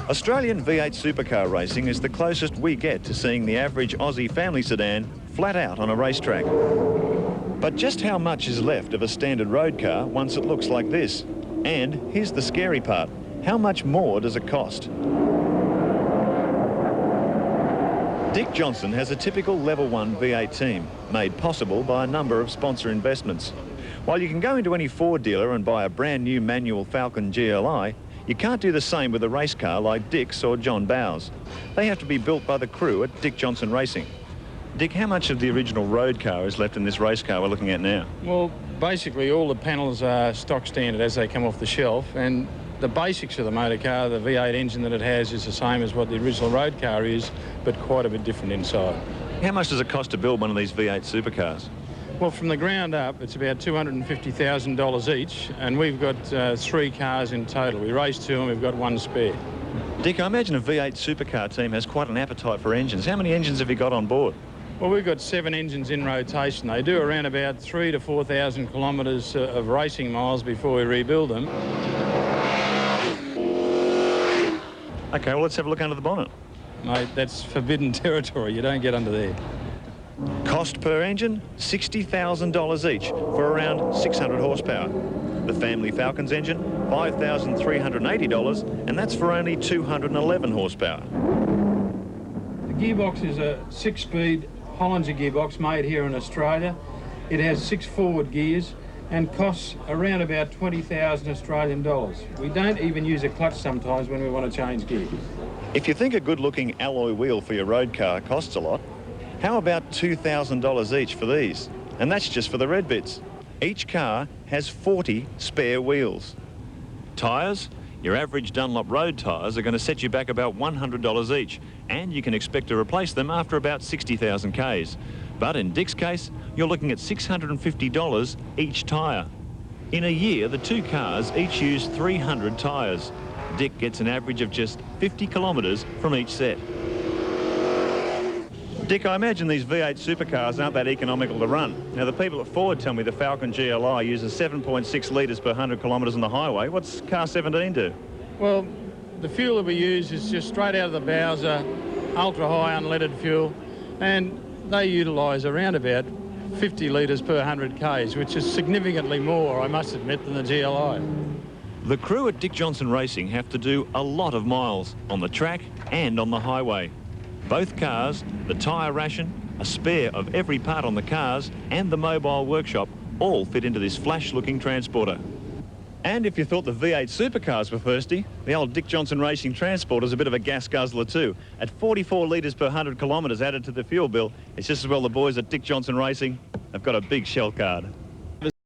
Australian V8 supercar racing is the closest we get to seeing the average Aussie family sedan flat out on a racetrack. But just how much is left of a standard road car once it looks like this? And here's the scary part. How much more does it cost? Dick Johnson has a typical Level 1 V8 team, made possible by a number of sponsor investments. While you can go into any Ford dealer and buy a brand new manual Falcon GLI, you can't do the same with a race car like Dick's or John Bowes. They have to be built by the crew at Dick Johnson Racing. Dick, how much of the original road car is left in this race car we're looking at now? Well, basically all the panels are stock standard as they come off the shelf, and the basics of the motor car, the V8 engine that it has, is the same as what the original road car is, but quite a bit different inside. How much does it cost to build one of these V8 supercars? Well, from the ground up, it's about $250,000 each, and we've got 3 cars in total. We race 2 and we've got 1 spare. Dick, I imagine a V8 supercar team has quite an appetite for engines. How many engines have you got on board? Well, we've got 7 engines in rotation. They do around about 3,000 to 4,000 kilometres of racing miles before we rebuild them. OK, well, let's have a look under the bonnet. Mate, that's forbidden territory. You don't get under there. Cost per engine, $60,000 each for around 600 horsepower. The family Falcon's engine, $5,380, and that's for only 211 horsepower. The gearbox is a 6-speed Hollinger gearbox made here in Australia. It has 6 forward gears and costs around about 20,000 Australian dollars. We don't even use a clutch sometimes when we want to change gears. If you think a good-looking alloy wheel for your road car costs a lot, how about $2,000 each for these? And that's just for the red bits. Each car has 40 spare wheels. Tyres? Your average Dunlop road tyres are going to set you back about $100 each, and you can expect to replace them after about 60,000 Ks. But in Dick's case, you're looking at $650 each tyre. In a year, the 2 cars each use 300 tyres. Dick gets an average of just 50 kilometres from each set. Dick, I imagine these V8 supercars aren't that economical to run. Now, the people at Ford tell me the Falcon GLI uses 7.6 litres per 100 kilometres on the highway. What's car 17 do? Well, the fuel that we use is just straight out of the Bowser, ultra-high unleaded fuel, and they utilise around about 50 litres per 100 Ks, which is significantly more, I must admit, than the GLI. The crew at Dick Johnson Racing have to do a lot of miles on the track and on the highway. Both cars, the tyre ration, a spare of every part on the cars, and the mobile workshop all fit into this flash-looking transporter. And if you thought the V8 supercars were thirsty, the old Dick Johnson Racing Transporter's a bit of a gas guzzler too. At 44 litres per 100 kilometres added to the fuel bill, it's just as well the boys at Dick Johnson Racing have got a big shell card.